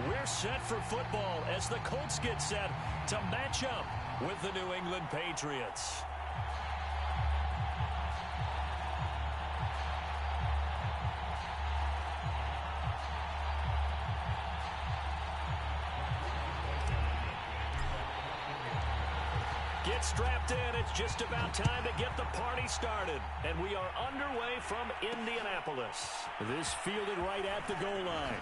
we're set for football as the Colts get set to match up with the New England Patriots. Get strapped in. It's just about time to get the party started. And we are underway from Indianapolis. This fielded right at the goal line.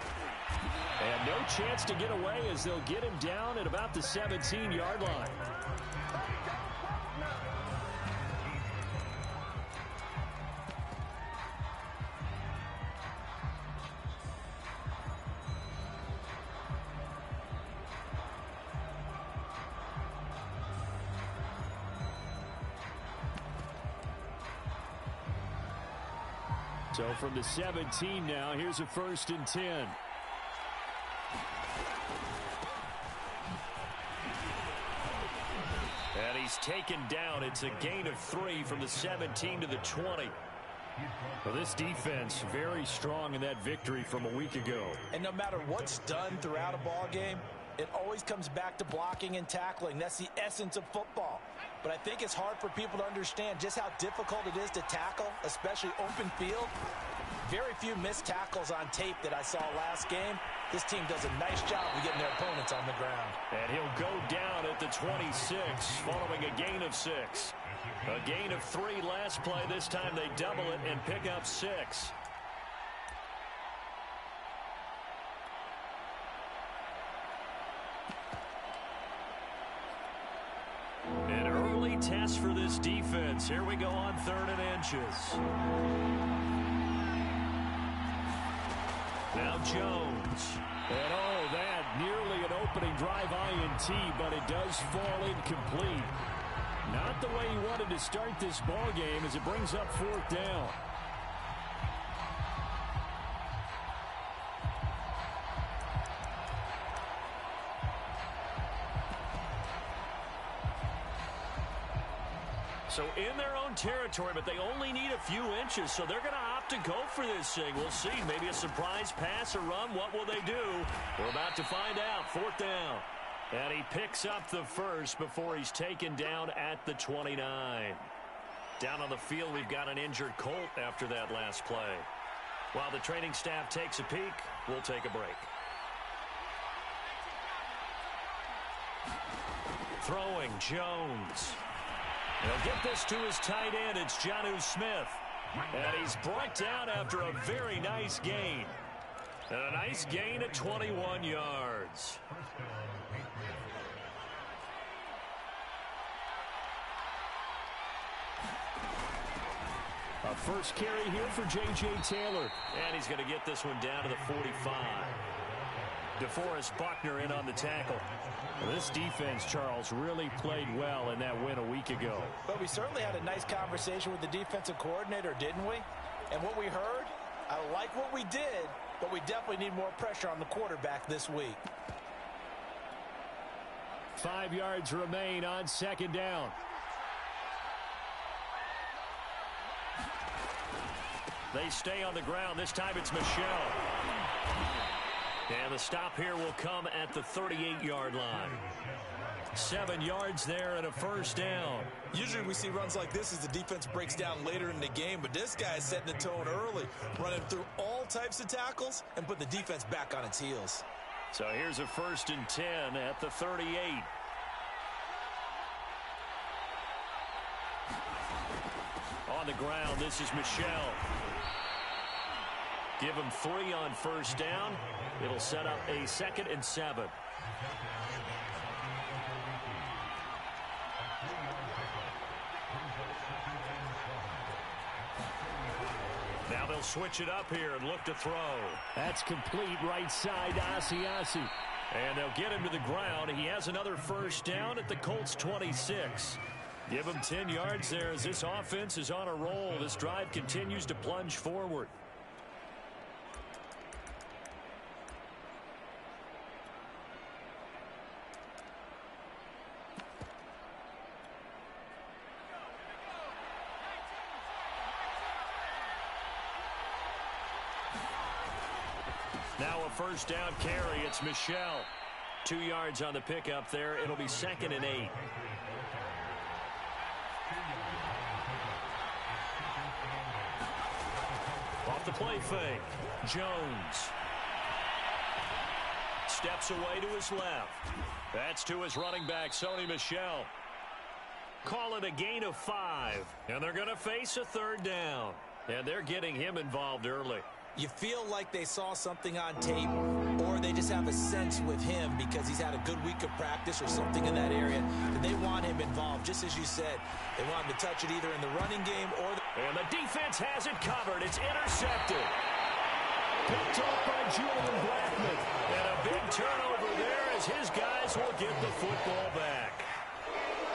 And no chance to get away as they'll get him down at about the 17-yard line. So from the 17 now, here's a 1st and 10. And he's taken down. It's a gain of 3 from the 17 to the 20. Well, this defense very strong in that victory from a week ago. And no matter what's done throughout a ball game, it always comes back to blocking and tackling. That's the essence of football. But I think it's hard for people to understand just how difficult it is to tackle, especially open field. Very few missed tackles on tape that I saw last game. This team does a nice job of getting their opponents on the ground. And he'll go down at the 26 following a gain of 6. A gain of 3 last play. This time they double it and pick up 6. An early test for this defense. Here we go on 3rd and inches. Now Jones. And oh, that nearly an opening drive INT, but it does fall incomplete. Not the way he wanted to start this ball game as it brings up 4th down. So in their own territory, but they only need a few inches, so they're going to opt to go for this thing. We'll see. Maybe a surprise pass or run. What will they do? We're about to find out. 4th down. And he picks up the 1st before he's taken down at the 29. Down on the field, we've got an injured Colt after that last play. While the training staff takes a peek, we'll take a break. Throwing, Jones. He'll get this to his tight end. It's Jonnu Smith. And he's brought down after a very nice gain. And a nice gain at 21 yards. A first carry here for J.J. Taylor. And he's going to get this one down to the 45. DeForest Buckner in on the tackle. Well, this defense, Charles, really played well in that win a week ago. But we certainly had a nice conversation with the defensive coordinator, didn't we? And what we heard, I like what we did, but we definitely need more pressure on the quarterback this week. 5 yards remain on 2nd down. They stay on the ground. This time it's Michel. And the stop here will come at the 38-yard line. 7 yards there and a 1st down. Usually we see runs like this as the defense breaks down later in the game, but this guy is setting the tone early, running through all types of tackles and put the defense back on its heels. So here's a 1st and 10 at the 38. On the ground, this is Michel. Give him 3 on 1st down. It'll set up a 2nd and 7. Now they'll switch it up here and look to throw. That's complete right side to Asiasi. And they'll get him to the ground. He has another 1st down at the Colts 26. Give him 10 yards there as this offense is on a roll. This drive continues to plunge forward. Now a first down carry. It's Michel. 2 yards on the pickup there. It'll be 2nd and 8. Off the play fake. Jones. Steps away to his left. That's to his running back, Sony Michel. Call it a gain of 5. And they're going to face a 3rd down. And they're getting him involved early. You feel like they saw something on tape, or they just have a sense with him because he's had a good week of practice or something in that area, and they want him involved. Just as you said, they want him to touch it either in the running game or And the defense has it covered. It's intercepted. Picked off by Julian Blackman. And a big turnover there as his guys will get the football back.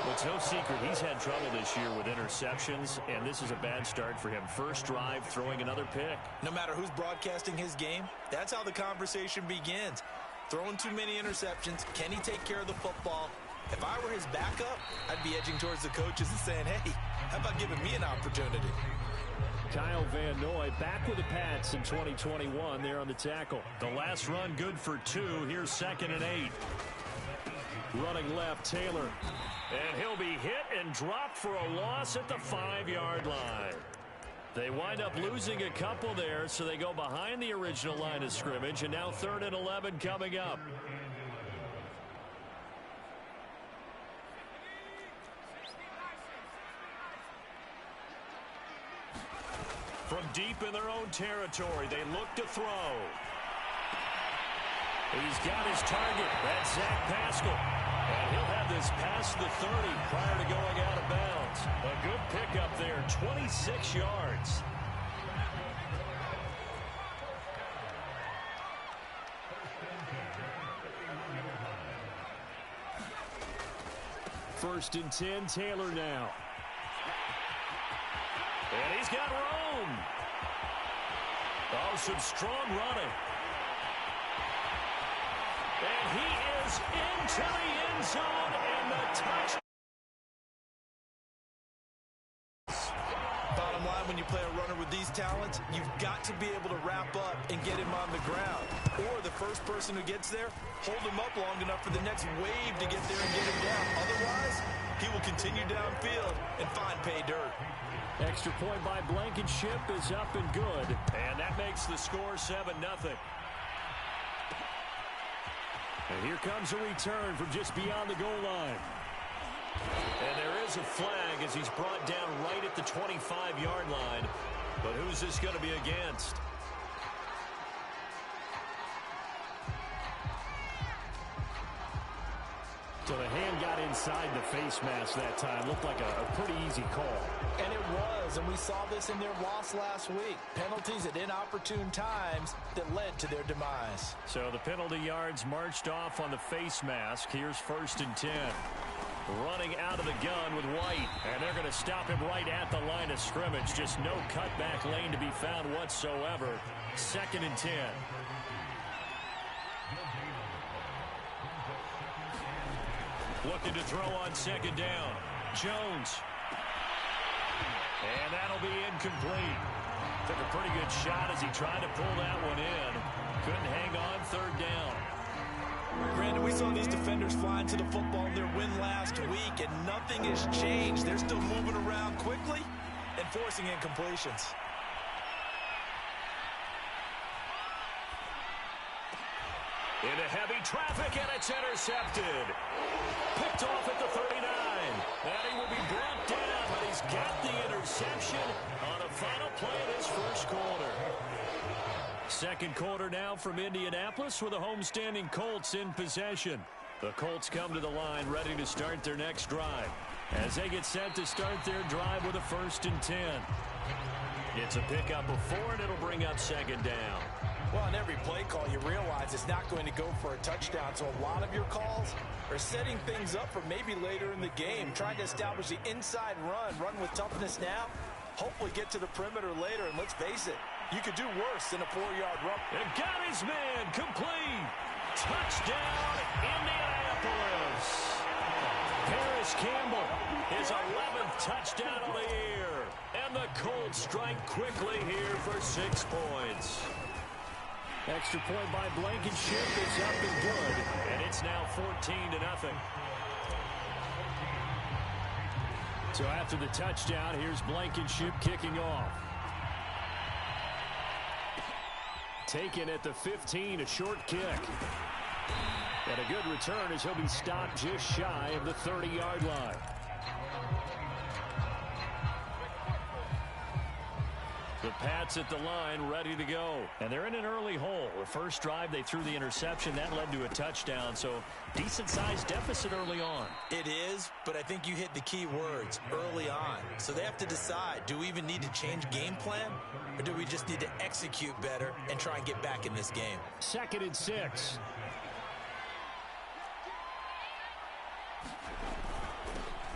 Well, it's no secret he's had trouble this year with interceptions, and this is a bad start for him. First drive, throwing another pick. No matter who's broadcasting his game, that's how the conversation begins. Throwing too many interceptions. Can he take care of the football? If I were his backup, I'd be edging towards the coaches and saying, hey, how about giving me an opportunity? Kyle Van Noy back with the Pats in 2021 there on the tackle. The last run good for 2. Here's 2nd and 8. Running left, Taylor. And he'll be hit and dropped for a loss at the 5-yard line. They wind up losing a couple there, so they go behind the original line of scrimmage, and now 3rd and 11 coming up. From deep in their own territory, they look to throw. He's got his target. That's Zach Pascal. And he'll have this past the 30 prior to going out of bounds. A good pickup there, 26 yards. First and 10, Taylor now. And he's got room. Oh, some strong running. And he is into the end zone, and the touch. Bottom line, when you play a runner with these talents, you've got to be able to wrap up and get him on the ground. Or the first person who gets there, hold him up long enough for the next wave to get there and get him down. Otherwise, he will continue downfield and find pay dirt. Extra point by Blankenship is up and good. And that makes the score 7-0. And here comes a return from just beyond the goal line. And there is a flag as he's brought down right at the 25-yard line. But who's this going to be against? So the hand got inside the face mask that time. Looked like a pretty easy call. And it was, and we saw this in their loss last week. Penalties at inopportune times that led to their demise. So the penalty yards marched off on the face mask. Here's 1st and 10. Running out of the gun with White. And they're going to stop him right at the line of scrimmage. Just no cutback lane to be found whatsoever. 2nd and 10. Looking to throw on 2nd down. Jones. And that'll be incomplete. Took a pretty good shot as he tried to pull that one in. Couldn't hang on 3rd down. Brandon, we saw these defenders flying to the football in their win last week, and nothing has changed. They're still moving around quickly and forcing incompletions. Into heavy traffic, and it's intercepted. Picked off at the 39. And he will be brought down, but he's got the interception on a final play of this first quarter. 2nd quarter now from Indianapolis with the homestanding Colts in possession. The Colts come to the line ready to start their next drive as they get set to start their drive with a 1st and 10. It's a pickup of 4, and it'll bring up 2nd down. Well, on every play call, you realize it's not going to go for a touchdown. So a lot of your calls are setting things up for maybe later in the game, trying to establish the inside run with toughness now, hopefully get to the perimeter later. And let's face it, you could do worse than a 4-yard run. And got his man complete. Touchdown, Indianapolis. Paris Campbell, his 11th touchdown of the year. And the Colts strike quickly here for 6 points. Extra point by Blankenship is up and good, and it's now 14-0. So after the touchdown, here's Blankenship kicking off. Taken at the 15, a short kick. And a good return as he'll be stopped just shy of the 30-yard line. The Pats at the line, ready to go. And they're in an early hole. The first drive, they threw the interception. That led to a touchdown, so decent-sized deficit early on. It is, but I think you hit the key words, early on. So they have to decide, do we even need to change game plan? Or do we just need to execute better and try and get back in this game? 2nd and 6.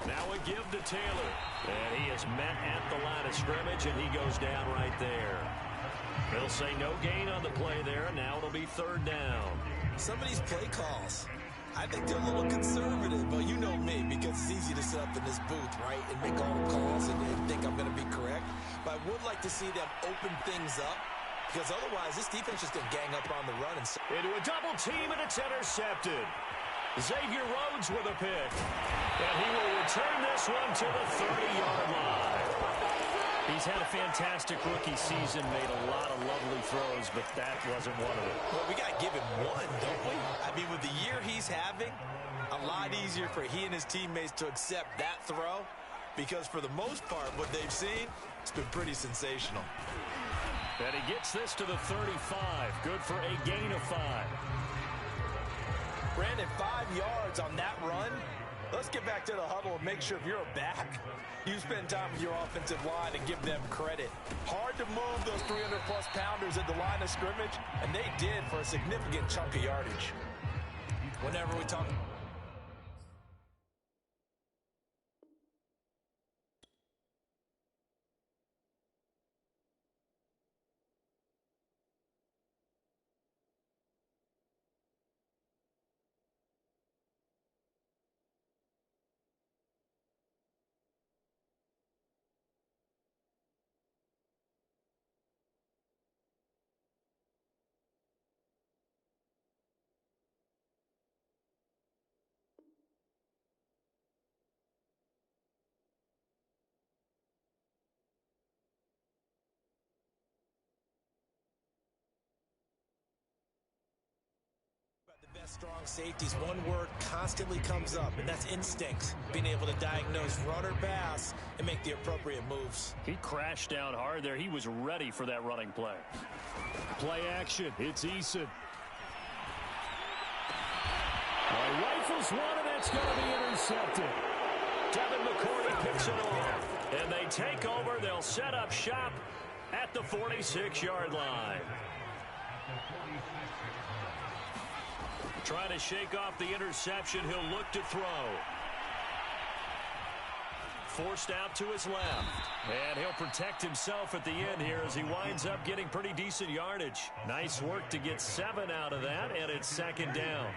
Now a give to Taylor. And he is met at the line of scrimmage, and he goes down right there. They'll say no gain on the play there, and now it'll be 3rd down. Some of these play calls, I think they're a little conservative, but you know me, because it's easy to sit up in this booth, right, and make all the calls and think I'm going to be correct. But I would like to see them open things up, because otherwise this defense is going to gang up on the run. Into a double team, and it's intercepted. Xavier Rhodes with a pick. And he will return this one to the 30-yard line. He's had a fantastic rookie season, made a lot of lovely throws, but that wasn't one of them. Well, we got to give him one, don't we? I mean, with the year he's having, a lot easier for he and his teammates to accept that throw, because for the most part, what they've seen, it's been pretty sensational. And he gets this to the 35. Good for a gain of 5. Brandon, 5 yards on that run. Let's get back to the huddle and make sure if you're a back, you spend time with your offensive line and give them credit. Hard to move those 300-plus pounders at the line of scrimmage, and they did for a significant chunk of yardage. Whenever we talk... Strong safeties, one word constantly comes up, and that's instincts. Being able to diagnose run or pass and make the appropriate moves. He crashed down hard there. He was ready for that running play. Play action. It's Eason. Rifles one, and that's going to be intercepted. Devin McCourty picks it off. And they take over. They'll set up shop at the 46-yard line. Trying to shake off the interception. He'll look to throw. Forced out to his left. And he'll protect himself at the end here as he winds up getting pretty decent yardage. Nice work to get 7 out of that, and it's 2nd down.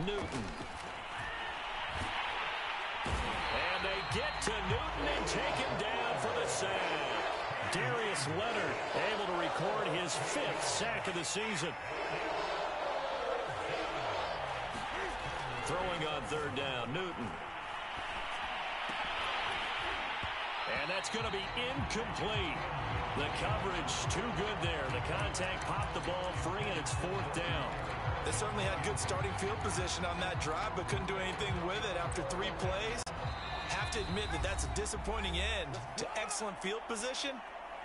Newton. And they get to Newton and take him down for the sack. Darius Leonard able to record his 5th sack of the season. Throwing on 3rd down, Newton. And that's going to be incomplete. The coverage too good there. The contact popped the ball free, and it's 4th down. They certainly had good starting field position on that drive, but couldn't do anything with it after 3 plays. Have to admit that that's a disappointing end to excellent field position.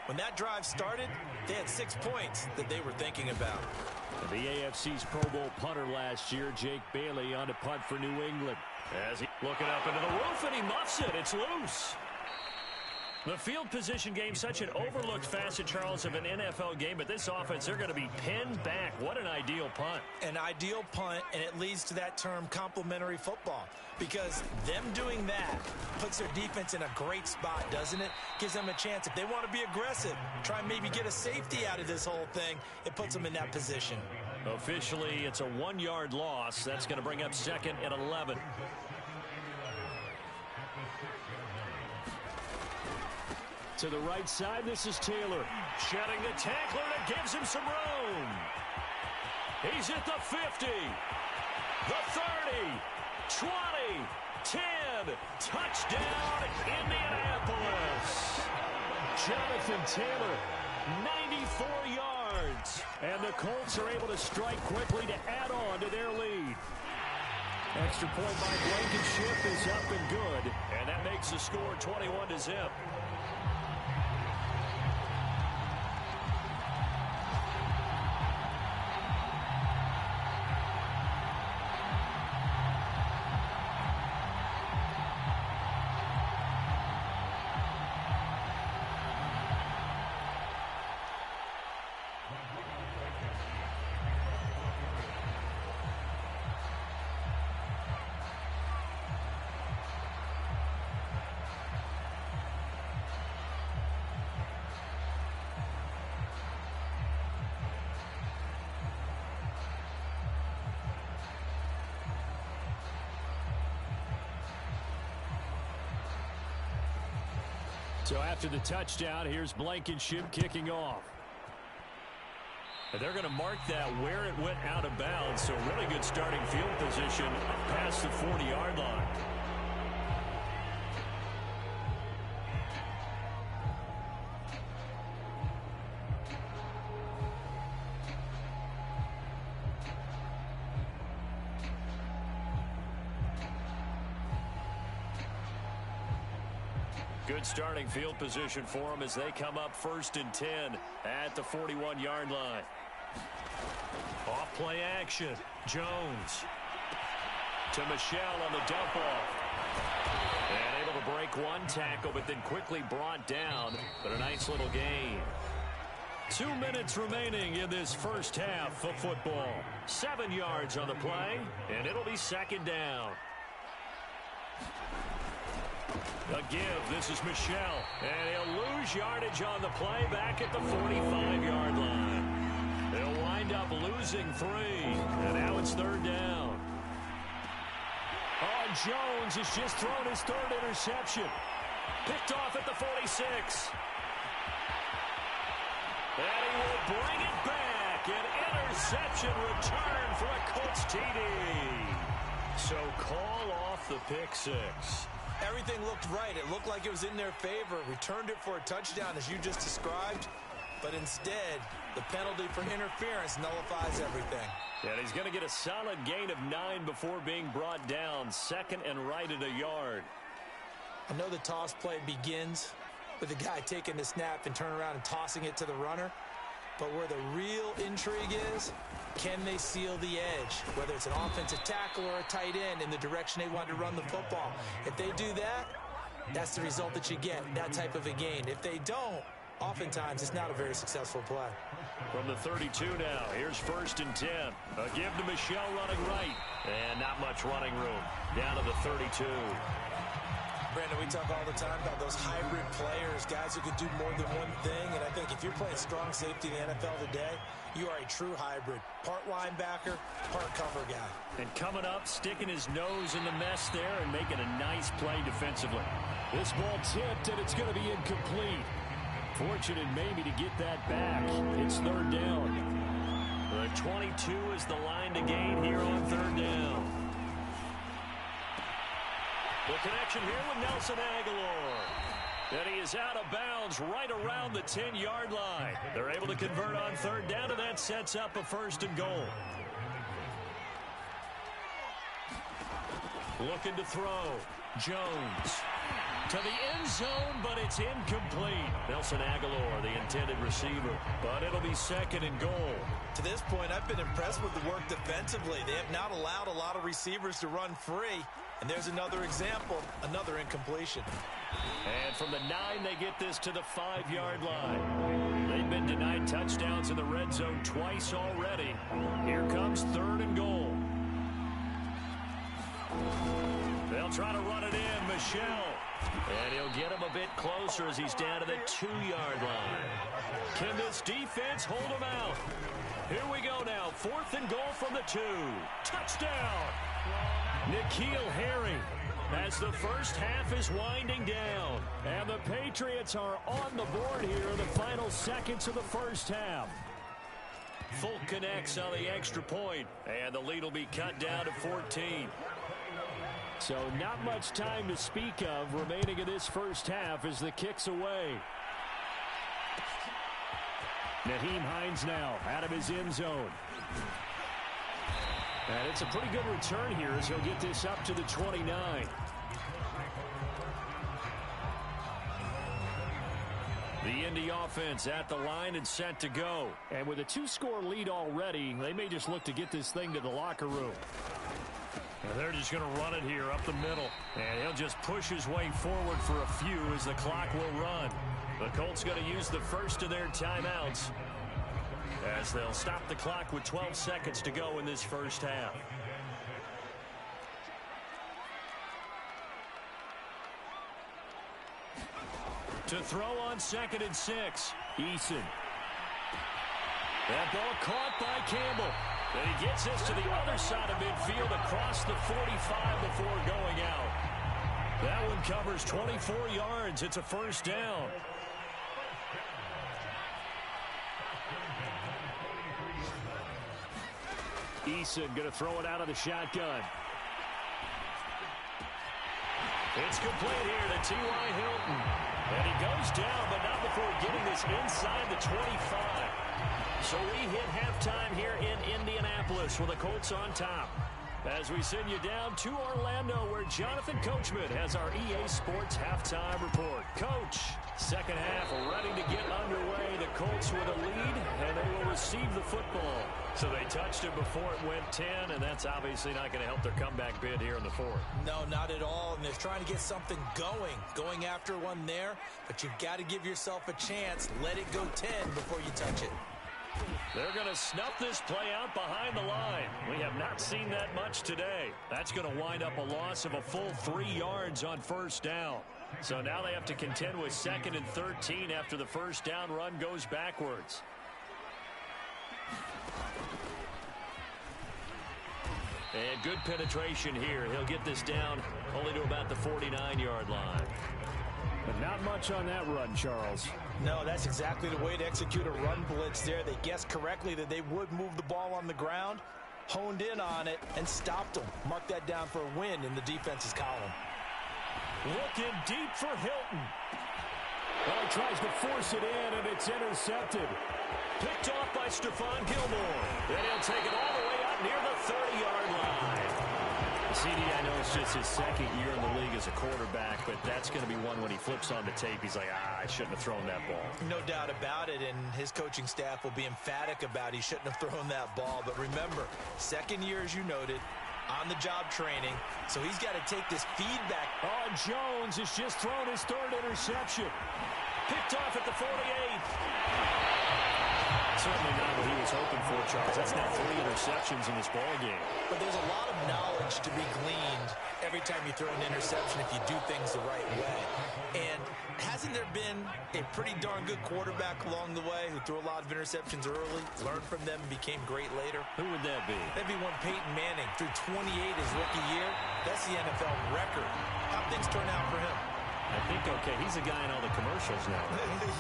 When that drive started, they had 6 points that they were thinking about. The AFC's Pro Bowl punter last year, Jake Bailey, on to punt for New England. As he looking up into the roof, and he muffs it. It's loose. The field position game, such an overlooked facet, Charles, of an NFL game, but this offense, they're going to be pinned back. What an ideal punt. An ideal punt, and it leads to that term complementary football, because them doing that puts their defense in a great spot, doesn't it? Gives them a chance. If they want to be aggressive, try and maybe get a safety out of this whole thing, it puts them in that position. Officially, it's a 1-yard loss. That's going to bring up 2nd and 11. To the right side, this is Taylor. Shedding the tackler that gives him some room. He's at the 50, the 30, 20, 10. Touchdown, Indianapolis. Jonathan Taylor, 94 yards. And the Colts are able to strike quickly to add on to their lead. Extra point by Blankenship is up and good. And that makes the score 21-0. So after the touchdown, here's Blankenship kicking off. And they're going to mark that where it went out of bounds. So really good starting field position past the 40-yard line. Good starting field position for them as they come up 1st and 10 at the 41-yard line. Off play action. Jones to Michelle on the dump off. And able to break one tackle, but then quickly brought down. But a nice little gain. 2 minutes remaining in this first half of football. 7 yards on the play, and it'll be 2nd down. A give. This is Michelle. And he'll lose yardage on the play back at the 45-yard line. They'll wind up losing 3. And now it's 3rd down. Oh, Jones has just thrown his 3rd interception. Picked off at the 46. And he will bring it back. An interception return for a Colts TD. So call off the pick 6. Everything looked right. It looked like it was in their favor. Returned it for a touchdown, as you just described. But instead, the penalty for interference nullifies everything. And he's going to get a solid gain of 9 before being brought down. 2nd and right at a yard. I know the toss play begins with the guy taking the snap and turning around and tossing it to the runner. But where the real intrigue is, can they seal the edge? Whether it's an offensive tackle or a tight end in the direction they want to run the football. If they do that, that's the result that you get, that type of a gain. If they don't, oftentimes it's not a very successful play. From the 32 now, here's 1st and 10. A give to Michelle running right. And not much running room. Down to the 32. Brandon, we talk all the time about those hybrid players, guys who can do more than one thing. And I think if you're playing strong safety in the NFL today, you are a true hybrid. Part linebacker, part cover guy. And coming up, sticking his nose in the mess there and making a nice play defensively. This ball tipped, and it's going to be incomplete. Fortunate maybe to get that back. It's 3rd down. The 22 is the line to gain here on 3rd down. The connection here with Nelson Aguilar. And he is out of bounds right around the 10-yard line. They're able to convert on 3rd down, and that sets up a 1st and goal. Looking to throw. Jones to the end zone, but it's incomplete. Nelson Aguilar, the intended receiver. But it'll be 2nd and goal. To this point, I've been impressed with the work defensively. They have not allowed a lot of receivers to run free. And there's another example, another incompletion. And from the 9, they get this to the 5-yard line. They've been denied touchdowns in the red zone twice already. Here comes 3rd and goal. They'll try to run it in. Michelle. And he'll get him a bit closer as he's down to the 2-yard line. Can this defense hold him out? Here we go now. 4th and goal from the 2. Touchdown. N'Keal Harry. as the first half is winding down. And the Patriots are on the board here in the final seconds of the first half. Folk connects on the extra point, and the lead will be cut down to 14. So not much time to speak of remaining in this first half as the kick's away. Nyheim Hines now out of his end zone. And it's a pretty good return here as he'll get this up to the 29. The Indy offense at the line and set to go. And with a 2-score lead already, they may just look to get this thing to the locker room. And they're just going to run it here up the middle. And he'll just push his way forward for a few as the clock will run. The Colts going to use the first of their timeouts as they'll stop the clock with 12 seconds to go in this first half. To throw on 2nd and 6. Eason. That ball caught by Campbell. And he gets this to the other side of midfield across the 45 before going out. That one covers 24 yards. It's a first down. Eason going to throw it out of the shotgun. It's complete here to T.Y. Hilton. And he goes down, but not before getting this inside the 25. So we hit halftime here in Indianapolis with the Colts on top. As we send you down to Orlando, where Jonathan Coachman has our EA Sports halftime report. Coach, second half ready to get underway. The Colts with a lead, and they will receive the football. So they touched it before it went 10, and that's obviously not going to help their comeback bid here in the fourth. No, not at all, and they're trying to get something going after one there, but you've got to give yourself a chance. Let it go 10 before you touch it. They're going to snuff this play out behind the line. We have not seen that much today. That's going to wind up a loss of a full 3 yards on first down. So now they have to contend with 2nd and 13 after the first down run goes backwards. And good penetration here. He'll get this down only to about the 49-yard line. But not much on that run, Charles. No, that's exactly the way to execute a run blitz there. They guessed correctly that they would move the ball on the ground, honed in on it, and stopped them. Mark that down for a win in the defense's column. Looking deep for Hilton. Well, he tries to force it in, and it's intercepted. Picked off by Stephon Gilmore. And he'll take it all the way out near the 30-yard line. CD, I know it's just his second year in the league as a quarterback, but that's going to be one when he flips on the tape. He's like, I shouldn't have thrown that ball. No doubt about it, and his coaching staff will be emphatic about he shouldn't have thrown that ball. But remember, second year, as you noted, on-the-job training, so he's got to take this feedback. Oh, Jones has just thrown his third interception. Picked off at the 48. Certainly not what he was hoping for, Charles. That's now 3 interceptions in this ball game. But there's a lot of knowledge to be gleaned every time you throw an interception if you do things the right way. And hasn't there been a pretty darn good quarterback along the way who threw a lot of interceptions early, learned from them, and became great later? Who would that be? That'd be one Peyton Manning. Threw 28 his rookie year. That's the NFL record. How'd things turn out for him? I think okay. He's a guy in all the commercials now.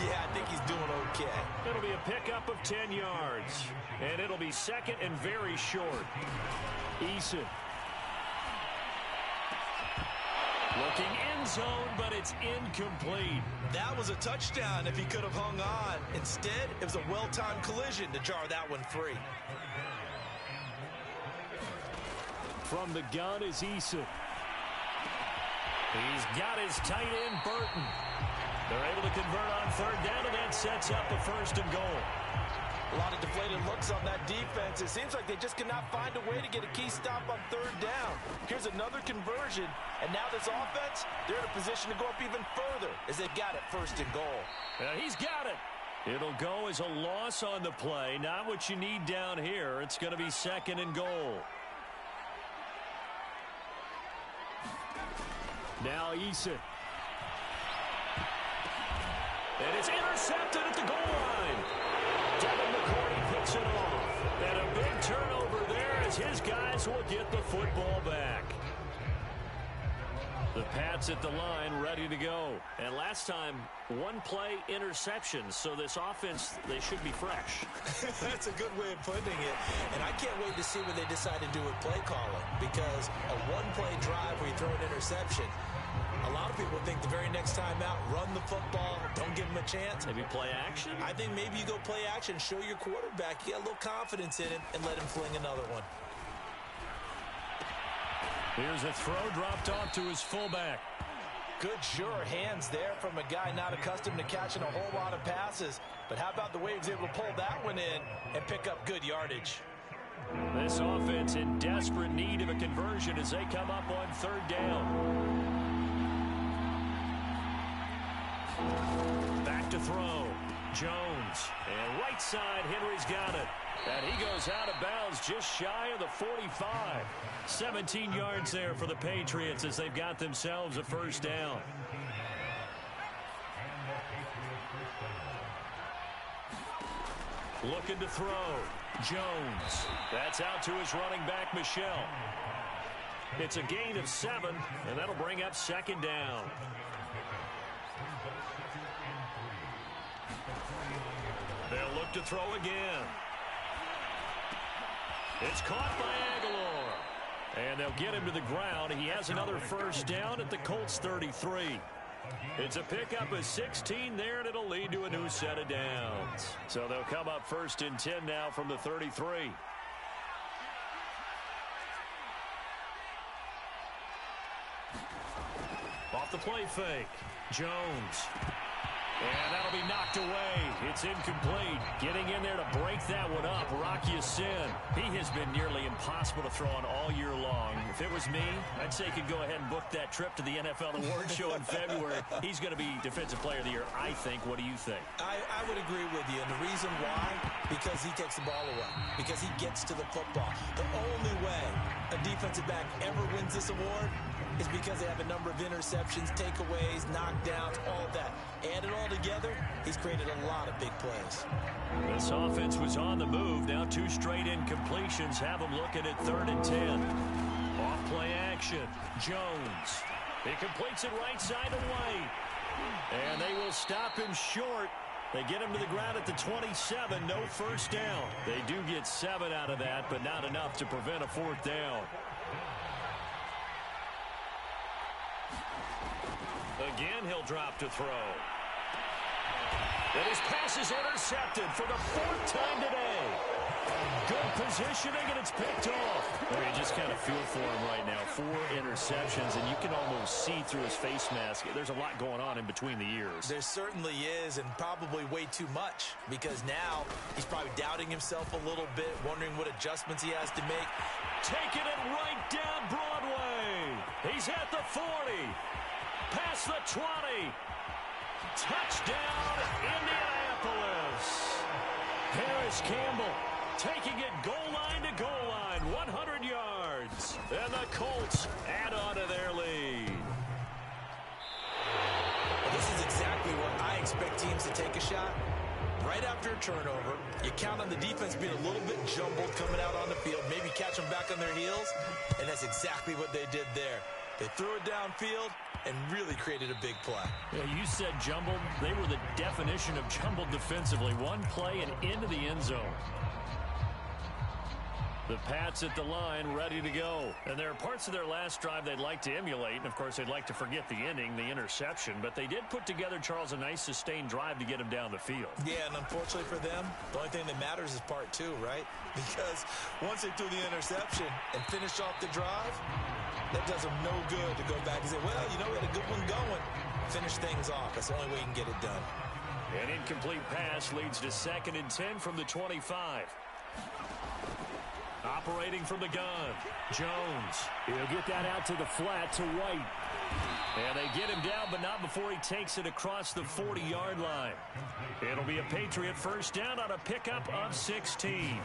Yeah, I think he's doing okay. It'll be a pickup of 10 yards. And it'll be second and very short. Eason. Looking end zone, but it's incomplete. That was a touchdown if he could have hung on. Instead, it was a well-timed collision to jar that one free. From the gun is Eason. He's got his tight end, Burton. They're able to convert on third down, and that sets up a first and goal. A lot of deflated looks on that defense. It seems like they just cannot find a way to get a key stop on third down. Here's another conversion, and now this offense, they're in a position to go up even further as they got it first and goal. He's got it. It'll go as a loss on the play. Not what you need down here. It's going to be second and goal. Now Eason. And it's intercepted at the goal line. Devin McCourty picks it off. And a big turnover there as his guys will get the football back. The Pats at the line, ready to go. And last time, one play interception. So this offense, they should be fresh. That's a good way of putting it. And I can't wait to see what they decide to do with play calling. Because a one-play drive where you throw an interception, a lot of people think the very next time out, run the football, don't give them a chance. Maybe play action? I think maybe you go play action, show your quarterback, you got a little confidence in him, and let him fling another one. Here's a throw dropped off to his fullback. Good, sure hands there from a guy not accustomed to catching a whole lot of passes. But how about the way he was able to pull that one in and pick up good yardage? This offense in desperate need of a conversion as they come up on third down. Back to throw. Jones. And right side, Henry's got it. And he goes out of bounds just shy of the 45. 17 yards there for the Patriots as they've got themselves a first down. Looking to throw. Jones. That's out to his running back, Michel. It's a gain of 7, and that'll bring up second down. They'll look to throw again. It's caught by Aguilar. And they'll get him to the ground. He has another first down at the Colts 33. It's a pickup of 16 there, and it'll lead to a new set of downs. So they'll come up first and 10 now from the 33. Off the play fake. Jones. And that'll be knocked away. It's incomplete. Getting in there to break that one up, Rocky Sin. He has been nearly impossible to throw on all year long. If it was me, I'd say he could go ahead and book that trip to the NFL Awards Show in February. He's going to be Defensive Player of the Year, I think. What do you think? I would agree with you. And the reason why? Because he takes the ball away. Because he gets to the football. The only way a defensive back ever wins this award is because they have a number of interceptions, takeaways, knockdowns, all of that. Add it all together, he's created a lot of big plays. This offense was on the move. Now 2 straight incompletions have them looking at 3rd and 10. Off play action. Jones. He completes it right side to White. And they will stop him short. They get him to the ground at the 27. No first down. They do get 7 out of that, but not enough to prevent a 4th down. Again, he'll drop to throw. And his pass is intercepted for the 4th time today. Good positioning, and it's picked off. I mean, you just kind of feel for him right now. 4 interceptions, and you can almost see through his face mask. There's a lot going on in between the ears. There certainly is, and probably way too much, because now he's probably doubting himself a little bit, wondering what adjustments he has to make. Taking it right down Broadway. He's at the 40. Past the 20. Touchdown, Indianapolis. Harris Campbell taking it goal line to goal line, 100 yards. And the Colts add on to their lead. Well, this is exactly what I expect teams to take a shot. Right after a turnover, you count on the defense being a little bit jumbled coming out on the field, maybe catch them back on their heels, and that's exactly what they did there. They threw it downfield and really created a big play. Yeah, you said jumbled. They were the definition of jumbled defensively. One play and into the end zone. The Pats at the line, ready to go. And there are parts of their last drive they'd like to emulate. And, of course, they'd like to forget the ending, the interception. But they did put together, Charles, a nice sustained drive to get him down the field. Yeah, and unfortunately for them, the only thing that matters is part 2, right? Because once they threw the interception and finished off the drive, that does them no good to go back and say, well, you know, we had a good one going. Finish things off. That's the only way you can get it done. An incomplete pass leads to 2nd and 10 from the 25. Operating from the gun, Jones. He'll get that out to the flat to White. And they get him down, but not before he takes it across the 40-yard line. It'll be a Patriot first down on a pickup of 16.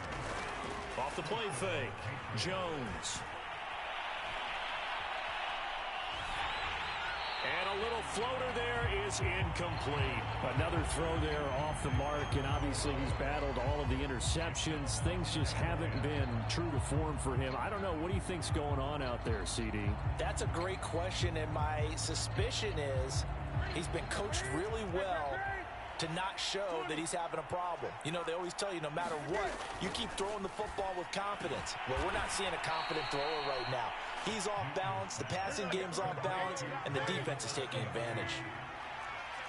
Off the play fake, Jones. And a little floater there is incomplete. Another throw there off the mark, and obviously he's battled all of the interceptions. Things just haven't been true to form for him. I don't know. What do you think's going on out there, CD? That's a great question, and my suspicion is he's been coached really well to not show that he's having a problem. You know, they always tell you no matter what, you keep throwing the football with confidence. Well, we're not seeing a confident thrower right now. He's off balance, the passing game's off balance, and the defense is taking advantage.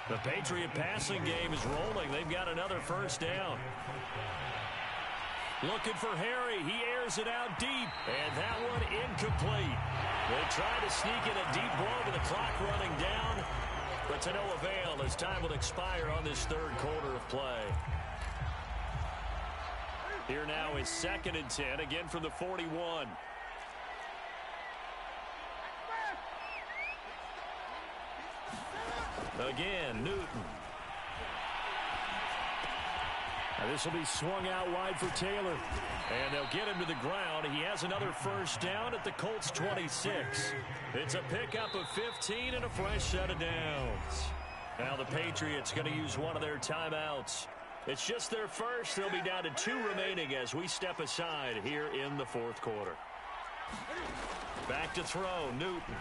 The Patriot passing game is rolling. They've got another first down. Looking for Harry. He airs it out deep, and that one incomplete. They try to sneak in a deep blow with the clock running down, but to no avail as time will expire on this third quarter of play. Here now is 2nd and 10, again from the 41. Again, Newton. Now this will be swung out wide for Taylor. And they'll get him to the ground. He has another first down at the Colts 26. It's a pickup of 15 and a fresh set of downs. Now the Patriots going to use one of their timeouts. It's just their first. They'll be down to 2 remaining as we step aside here in the fourth quarter. Back to throw, Newton.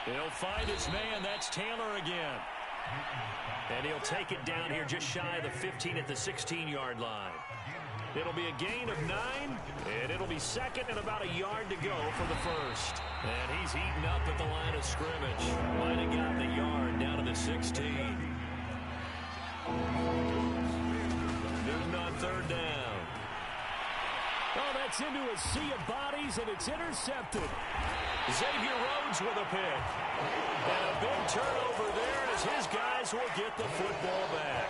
He'll find his man. That's Taylor again. And he'll take it down here just shy of the 15 at the 16-yard line. It'll be a gain of 9, and it'll be 2nd and about a yard to go for the first. And he's eaten up at the line of scrimmage. Might have gotten a yard down to the 16. Newton on 3rd down. Oh, that's into a sea of bodies, and it's intercepted. Xavier Rhodes with a pick. And a big turnover there as his guys will get the football back.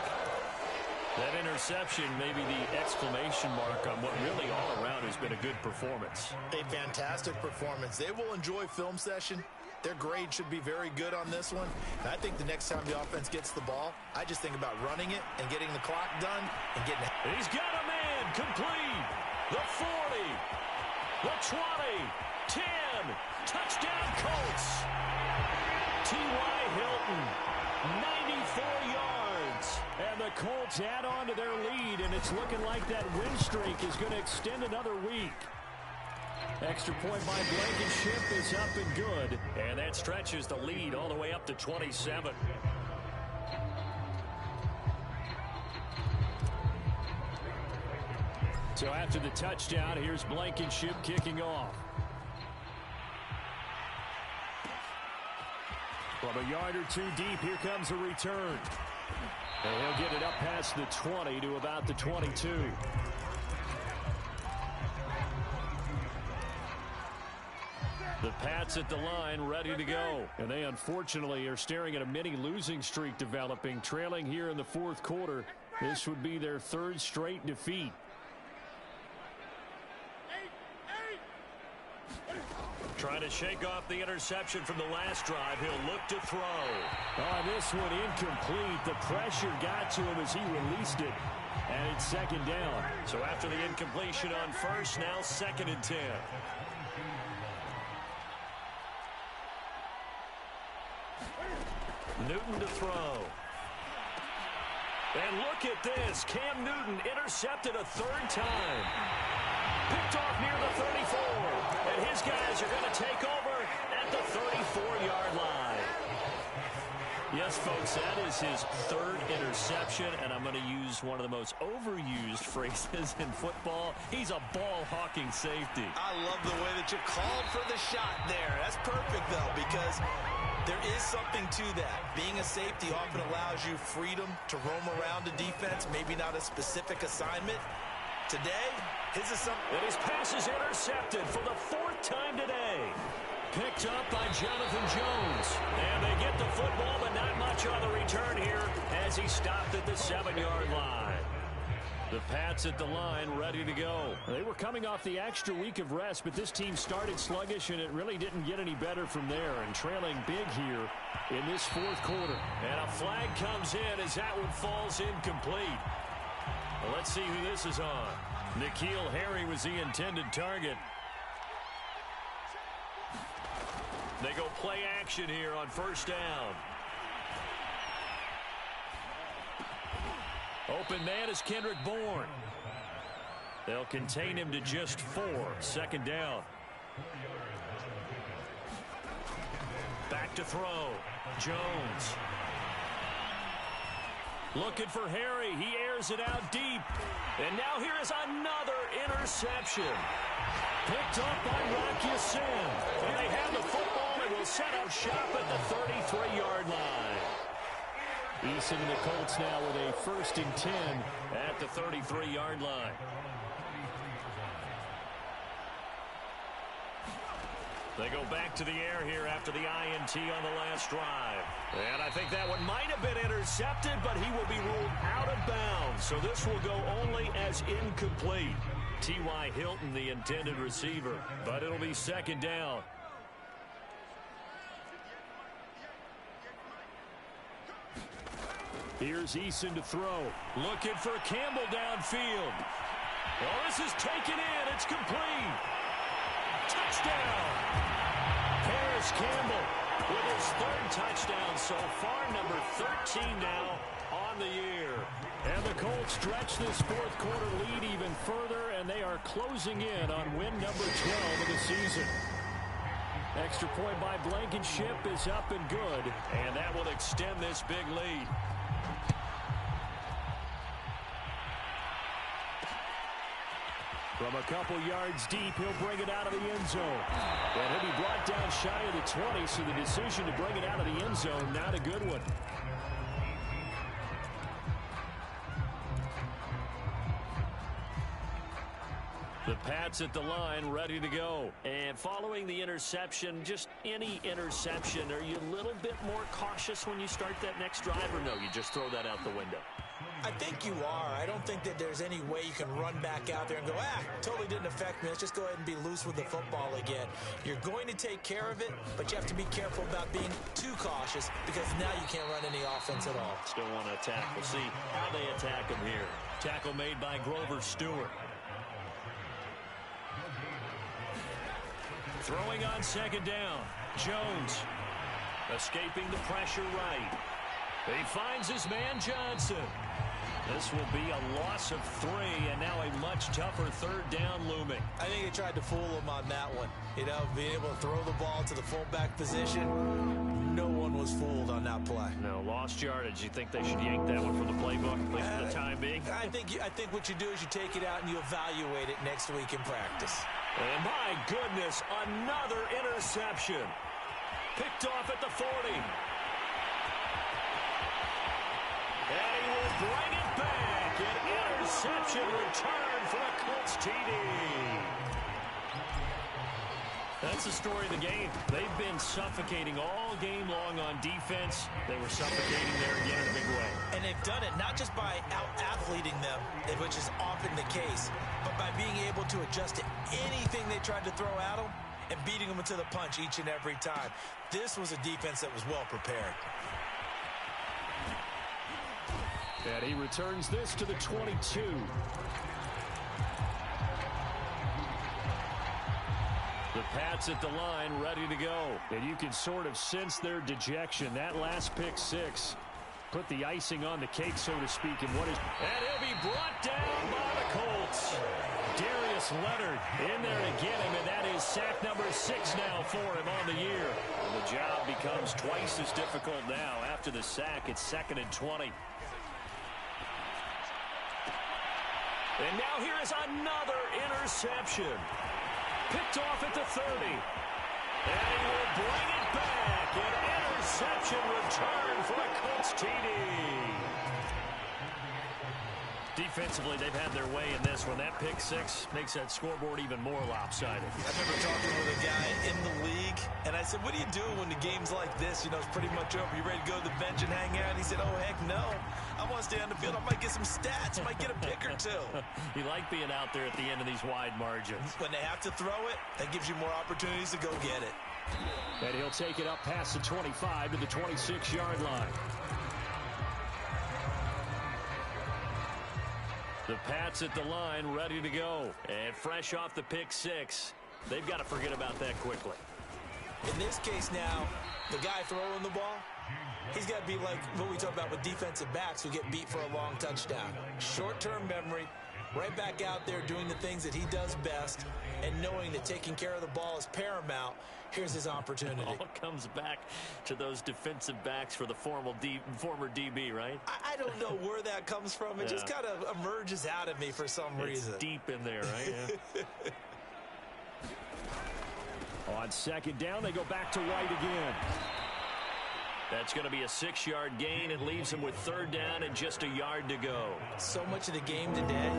That interception may be the exclamation mark on what really all around has been a good performance. A fantastic performance. They will enjoy film session. Their grade should be very good on this one. And I think the next time the offense gets the ball, I just think about running it and getting the clock done and getting it. He's got a man complete. The 40, the 20, 10, touchdown Colts. T.Y. Hilton, 94 yards. And the Colts add on to their lead, and it's looking like that win streak is going to extend another week. Extra point by Blankenship is up and good. And that stretches the lead all the way up to 27. So after the touchdown, here's Blankenship kicking off. From a yard or 2 deep, here comes a return. And he'll get it up past the 20 to about the 22. The Pats at the line, ready to go. And they unfortunately are staring at a mini losing streak developing, trailing here in the fourth quarter. This would be their 3rd straight defeat. Trying to shake off the interception from the last drive. He'll look to throw. Oh, this one incomplete. The pressure got to him as he released it. And it's 2nd down. So after the incompletion on first, now 2nd and 10. Newton to throw. And look at this. Cam Newton intercepted a 3rd time. Picked off near the 34. And his guys are going to take over at the 34-yard line. Yes, folks, that is his 3rd interception, and I'm going to use one of the most overused phrases in football. He's a ball-hawking safety. I love the way that you called for the shot there. That's perfect, though, because there is something to that. Being a safety often allows you freedom to roam around the defense, maybe not a specific assignment. Today, his is something. And his pass is intercepted for the 4th time today. Picked up by Jonathan Jones. And they get the football, but not much on the return here as he stopped at the 7-yard line. The Pats at the line, ready to go. They were coming off the extra week of rest, but this team started sluggish, and it really didn't get any better from there. And trailing big here in this fourth quarter. And a flag comes in as that one falls incomplete. Well, let's see who this is on. N'Keal Harry was the intended target. They go play action here on first down. Open man is Kendrick Bourne. They'll contain him to just 4. Second down. Back to throw. Jones. Looking for Harry. He airs it out deep. And now here is another interception. Picked up by Rocky Sin. And they have the football and will set up shop at the 33-yard line. Eason and the Colts now with a 1st and 10 at the 33-yard line. They go back to the air here after the INT on the last drive. And I think that one might have been intercepted, but he will be ruled out of bounds. So this will go only as incomplete. T.Y. Hilton, the intended receiver, but it'll be second down. Here's Eason to throw. Looking for Campbell downfield. Oh, this is taken in. It's complete. Touchdown. Paris Campbell with his 3rd touchdown so far, number 13 now on the year. And the Colts stretch this 4th quarter lead even further, and they are closing in on win number 12 of the season. Extra point by Blankenship is up and good, and that will extend this big lead. From a couple yards deep, he'll bring it out of the end zone. And he'll be brought down shy of the 20, so the decision to bring it out of the end zone, not a good one. The Pats at the line, ready to go. And following the interception, just any interception, are you a little bit more cautious when you start that next drive, or no, you just throw that out the window? I think you are. I don't think that there's any way you can run back out there and go, totally didn't affect me. Let's just go ahead and be loose with the football again. You're going to take care of it, but you have to be careful about being too cautious because now you can't run any offense at all. Still want to attack. We'll see how they attack him here. Tackle made by Grover Stewart. Throwing on second down. Jones escaping the pressure right. He finds his man Johnson. This will be a loss of 3, and now a much tougher 3rd down looming. I think they tried to fool him on that one. You know, being able to throw the ball to the fullback position. No one was fooled on that play. No, lost yardage. You think they should yank that one from the playbook, at least for the time being? I think what you do is you take it out and you evaluate it next week in practice. And my goodness, another interception. Picked off at the 40. And he will bring it back. An interception return for a Colts TD. That's the story of the game. They've been suffocating all game long on defense. They were suffocating there again in a big way. And they've done it not just by out-athleting them, which is often the case, but by being able to adjust to anything they tried to throw at them and beating them into the punch each and every time. This was a defense that was well prepared. And he returns this to the 22. The Pats at the line, ready to go. And you can sort of sense their dejection. That last pick 6 put the icing on the cake, so to speak. And he'll be brought down by the Colts. Darius Leonard in there to get him, and that is sack number 6 now for him on the year. And the job becomes twice as difficult now. After the sack, it's 2nd and 20. And now here is another interception. Picked off at the 30. And he will bring it back. An interception return for a Colts TD. Defensively, they've had their way in this one. That pick 6 makes that scoreboard even more lopsided. I remember talking with a guy in the league, and I said, what do you do when the game's like this? You know, it's pretty much over. You ready to go to the bench and hang out? And he said, oh, heck no. I want to stay on the field. I might get some stats. I might get a pick or 2. You like being out there at the end of these wide margins. When they have to throw it, that gives you more opportunities to go get it. And he'll take it up past the 25 to the 26-yard line. The Pats at the line, ready to go. And fresh off the pick 6. They've got to forget about that quickly. In this case now, the guy throwing the ball, he's got to be like what we talk about with defensive backs who get beat for a long touchdown. Short-term memory, right back out there doing the things that he does best, and knowing that taking care of the ball is paramount. Here's his opportunity. It all comes back to those defensive backs for the former DB, right? I don't know where that comes from. It just kind of emerges out of me for some reason. Deep in there, right? Yeah. On second down, they go back to White again. That's going to be a 6-yard gain. It leaves him with third down and just a yard to go. So much of the game today,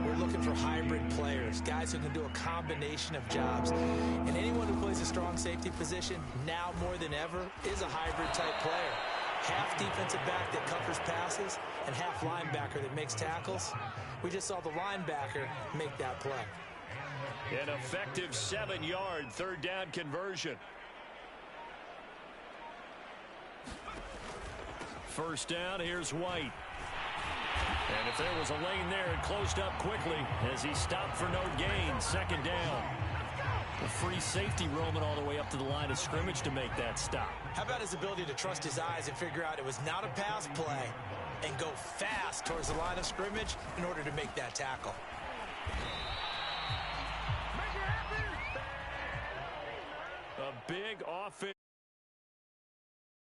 we're looking for hybrid players, guys who can do a combination of jobs. And anyone who plays a strong safety position, now more than ever, is a hybrid-type player. Half defensive back that covers passes and half linebacker that makes tackles. We just saw the linebacker make that play. An effective 7-yard third down conversion. First down, here's White. And if there was a lane there, it closed up quickly as he stopped for no gain. Second down. A free safety roaming all the way up to the line of scrimmage to make that stop. How about his ability to trust his eyes and figure out it was not a pass play and go fast towards the line of scrimmage in order to make that tackle? A big offense.